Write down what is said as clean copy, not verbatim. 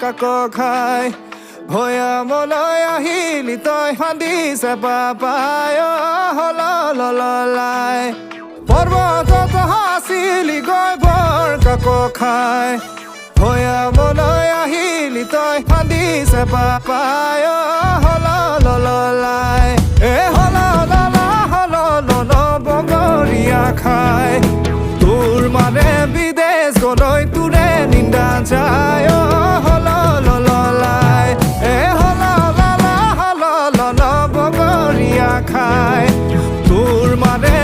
কাকো খাই ভৈয়ামলৈ আহিলি তই হান্দিছে পাপায় হললাই পৰ্বতত হাছিলি গৈ বৰ কাকো খাই ভৈয়ামলৈ আহিলি তই হান্দিছে পাপায় হললাই হলল বগৰীয়া খাই তোৰ মানে বিদেশ গলৈ তোৰে নিন্দা যায়